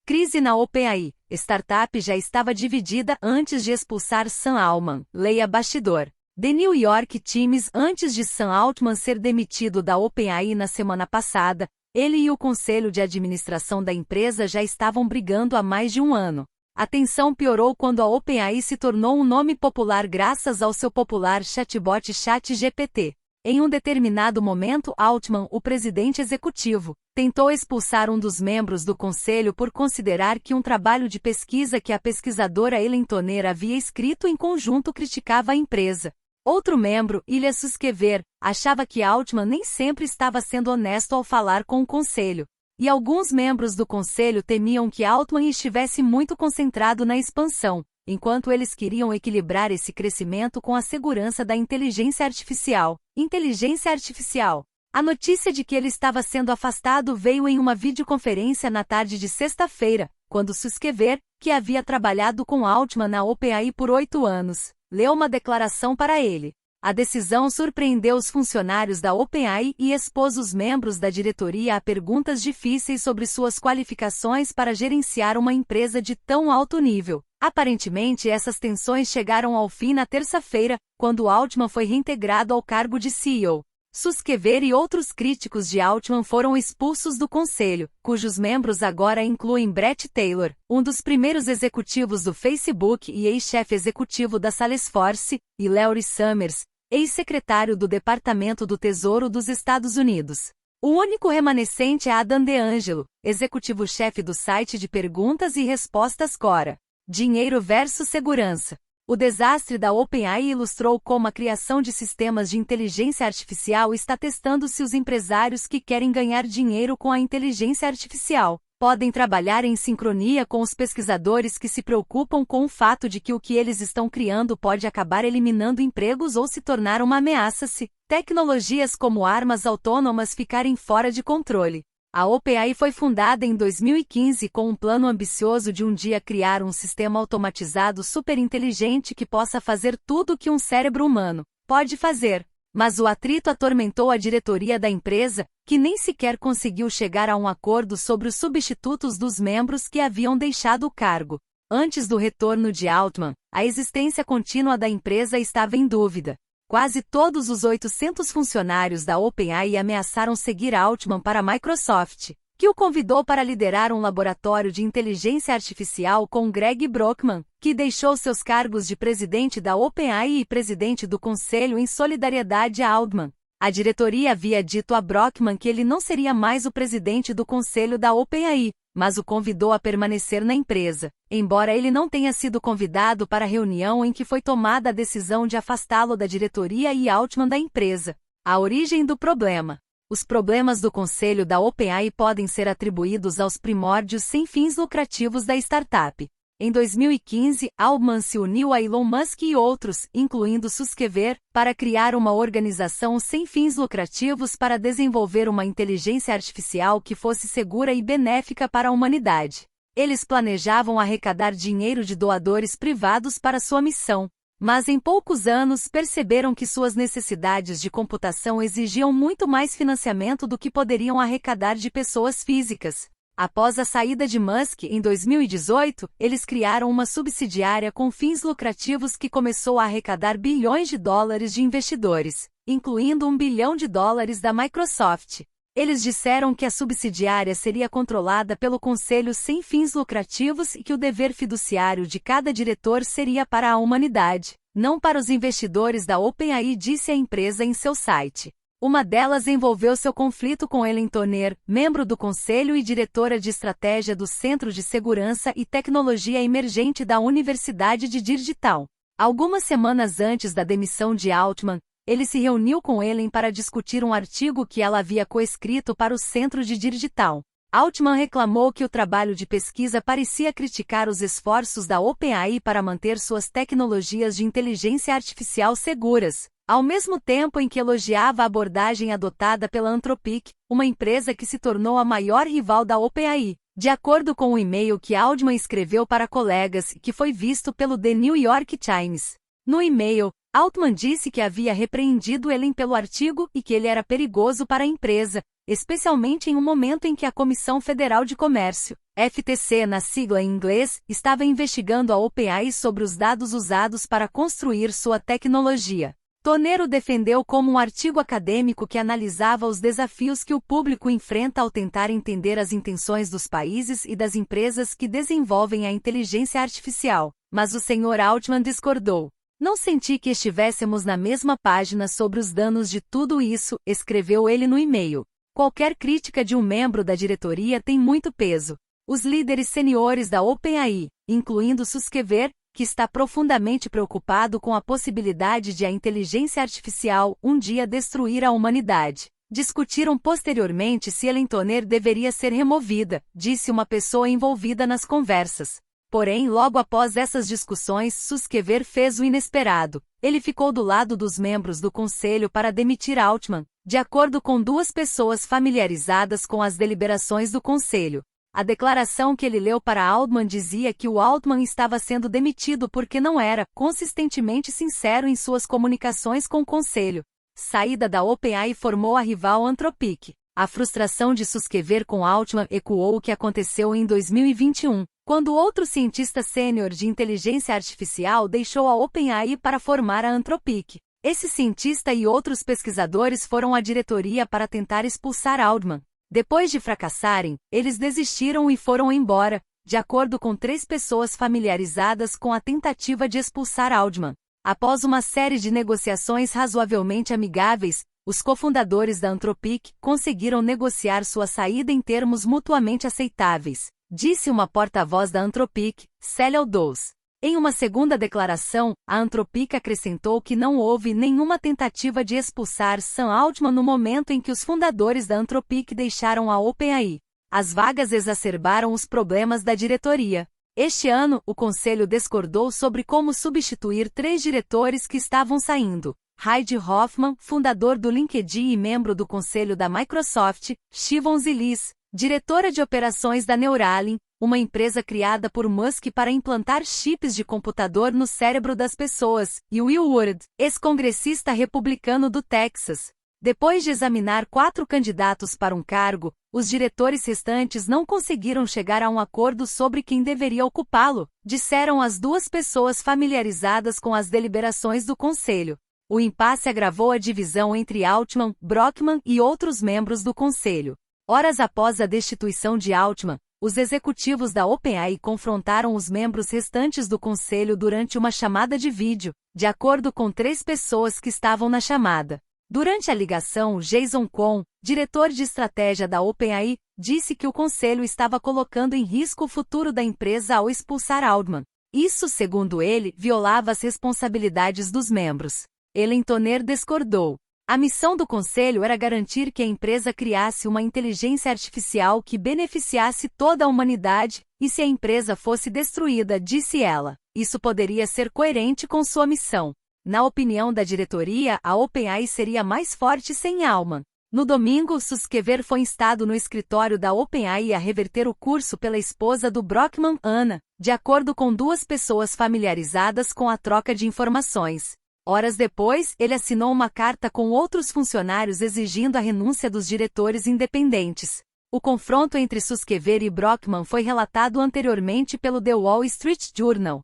Crise na OpenAI. Startup já estava dividida antes de expulsar Sam Altman. Leia bastidor. The New York Times. Antes de Sam Altman ser demitido da OpenAI na semana passada, ele e o conselho de administração da empresa já estavam brigando há mais de um ano. A tensão piorou quando a OpenAI se tornou um nome popular graças ao seu popular chatbot ChatGPT. Em um determinado momento, Altman, o presidente executivo, tentou expulsar um dos membros do conselho por considerar que um trabalho de pesquisa que a pesquisadora Ellen Toner havia escrito em conjunto criticava a empresa. Outro membro, Ilya Sutskever, achava que Altman nem sempre estava sendo honesto ao falar com o conselho. E alguns membros do conselho temiam que Altman estivesse muito concentrado na expansão, enquanto eles queriam equilibrar esse crescimento com a segurança da inteligência artificial. Inteligência artificial. A notícia de que ele estava sendo afastado veio em uma videoconferência na tarde de sexta-feira, quando Sutskever, que havia trabalhado com Altman na OpenAI por 8 anos, leu uma declaração para ele. A decisão surpreendeu os funcionários da OpenAI e expôs os membros da diretoria a perguntas difíceis sobre suas qualificações para gerenciar uma empresa de tão alto nível. Aparentemente, essas tensões chegaram ao fim na terça-feira, quando Altman foi reintegrado ao cargo de CEO. Sutskever e outros críticos de Altman foram expulsos do conselho, cujos membros agora incluem Bret Taylor, um dos primeiros executivos do Facebook e ex-chefe executivo da Salesforce, e Larry Summers, ex-secretário do Departamento do Tesouro dos Estados Unidos. O único remanescente é Adam DeAngelo, executivo-chefe do site de perguntas e respostas Quora. Dinheiro versus segurança. O desastre da OpenAI ilustrou como a criação de sistemas de inteligência artificial está testando se os empresários que querem ganhar dinheiro com a inteligência artificial podem trabalhar em sincronia com os pesquisadores que se preocupam com o fato de que o que eles estão criando pode acabar eliminando empregos ou se tornar uma ameaça se tecnologias como armas autônomas ficarem fora de controle. A OpenAI foi fundada em 2015 com um plano ambicioso de um dia criar um sistema automatizado superinteligente que possa fazer tudo o que um cérebro humano pode fazer. Mas o atrito atormentou a diretoria da empresa, que nem sequer conseguiu chegar a um acordo sobre os substitutos dos membros que haviam deixado o cargo. Antes do retorno de Altman, a existência contínua da empresa estava em dúvida. Quase todos os 800 funcionários da OpenAI ameaçaram seguir Altman para a Microsoft, que o convidou para liderar um laboratório de inteligência artificial com Greg Brockman, que deixou seus cargos de presidente da OpenAI e presidente do conselho em solidariedade a Altman. A diretoria havia dito a Brockman que ele não seria mais o presidente do conselho da OpenAI, mas o convidou a permanecer na empresa, embora ele não tenha sido convidado para a reunião em que foi tomada a decisão de afastá-lo da diretoria e Altman da empresa. A origem do problema. Os problemas do conselho da OpenAI podem ser atribuídos aos primórdios sem fins lucrativos da startup. Em 2015, Altman se uniu a Elon Musk e outros, incluindo Sutskever, para criar uma organização sem fins lucrativos para desenvolver uma inteligência artificial que fosse segura e benéfica para a humanidade. Eles planejavam arrecadar dinheiro de doadores privados para sua missão, mas em poucos anos perceberam que suas necessidades de computação exigiam muito mais financiamento do que poderiam arrecadar de pessoas físicas. Após a saída de Musk em 2018, eles criaram uma subsidiária com fins lucrativos que começou a arrecadar bilhões de dólares de investidores, incluindo $1 bilhão da Microsoft. Eles disseram que a subsidiária seria controlada pelo conselho sem fins lucrativos e que o dever fiduciário de cada diretor seria para a humanidade, não para os investidores da OpenAI, disse a empresa em seu site. Uma delas envolveu seu conflito com Ellen Toner, membro do conselho e diretora de estratégia do Centro de Segurança e Tecnologia Emergente da Universidade de Georgetown. Algumas semanas antes da demissão de Altman, ele se reuniu com Ellen para discutir um artigo que ela havia coescrito para o Centro de Georgetown. Altman reclamou que o trabalho de pesquisa parecia criticar os esforços da OpenAI para manter suas tecnologias de inteligência artificial seguras, ao mesmo tempo em que elogiava a abordagem adotada pela Anthropic, uma empresa que se tornou a maior rival da OpenAI, de acordo com um e-mail que Altman escreveu para colegas e que foi visto pelo The New York Times. No e-mail, Altman disse que havia repreendido Ellen pelo artigo e que ele era perigoso para a empresa, especialmente em um momento em que a Comissão Federal de Comércio, FTC na sigla em inglês, estava investigando a OpenAI sobre os dados usados para construir sua tecnologia. Tonero defendeu como um artigo acadêmico que analisava os desafios que o público enfrenta ao tentar entender as intenções dos países e das empresas que desenvolvem a inteligência artificial, mas o Sr. Altman discordou. Não senti que estivéssemos na mesma página sobre os danos de tudo isso, escreveu ele no e-mail. Qualquer crítica de um membro da diretoria tem muito peso. Os líderes seniores da OpenAI, incluindo Suskever, que está profundamente preocupado com a possibilidade de a inteligência artificial um dia destruir a humanidade, discutiram posteriormente se Ellen Toner deveria ser removida, disse uma pessoa envolvida nas conversas. Porém, logo após essas discussões, Suskever fez o inesperado. Ele ficou do lado dos membros do conselho para demitir Altman, de acordo com duas pessoas familiarizadas com as deliberações do conselho. A declaração que ele leu para Altman dizia que o Altman estava sendo demitido porque não era consistentemente sincero em suas comunicações com o conselho. Saída da OpenAI formou a rival Anthropic. A frustração de Suskever com Altman ecoou o que aconteceu em 2021, quando outro cientista sênior de inteligência artificial deixou a OpenAI para formar a Anthropic. Esse cientista e outros pesquisadores foram à diretoria para tentar expulsar Altman. Depois de fracassarem, eles desistiram e foram embora, de acordo com 3 pessoas familiarizadas com a tentativa de expulsar Altman. Após uma série de negociações razoavelmente amigáveis, os cofundadores da Anthropic conseguiram negociar sua saída em termos mutuamente aceitáveis, disse uma porta-voz da Anthropic, Célia Dawes. Em uma segunda declaração, a Anthropic acrescentou que não houve nenhuma tentativa de expulsar Sam Altman no momento em que os fundadores da Anthropic deixaram a OpenAI. As vagas exacerbaram os problemas da diretoria. Este ano, o conselho discordou sobre como substituir 3 diretores que estavam saindo. Reid Hoffman, fundador do LinkedIn e membro do conselho da Microsoft, Shivon Zilis, diretora de operações da Neuralink, uma empresa criada por Musk para implantar chips de computador no cérebro das pessoas, e Will Ward, ex-congressista republicano do Texas. Depois de examinar 4 candidatos para um cargo, os diretores restantes não conseguiram chegar a um acordo sobre quem deveria ocupá-lo, disseram as 2 pessoas familiarizadas com as deliberações do conselho. O impasse agravou a divisão entre Altman, Brockman e outros membros do conselho. Horas após a destituição de Altman, os executivos da OpenAI confrontaram os membros restantes do conselho durante uma chamada de vídeo, de acordo com 3 pessoas que estavam na chamada. Durante a ligação, Jason Kwon, diretor de estratégia da OpenAI, disse que o conselho estava colocando em risco o futuro da empresa ao expulsar Altman. Isso, segundo ele, violava as responsabilidades dos membros. Ellen Toner discordou. A missão do conselho era garantir que a empresa criasse uma inteligência artificial que beneficiasse toda a humanidade, e se a empresa fosse destruída, disse ela, isso poderia ser coerente com sua missão. Na opinião da diretoria, a OpenAI seria mais forte sem Altman. No domingo, Suskever foi instado no escritório da OpenAI a reverter o curso pela esposa do Brockman, Anna, de acordo com 2 pessoas familiarizadas com a troca de informações. Horas depois, ele assinou uma carta com outros funcionários exigindo a renúncia dos diretores independentes. O confronto entre Suskever e Brockman foi relatado anteriormente pelo The Wall Street Journal.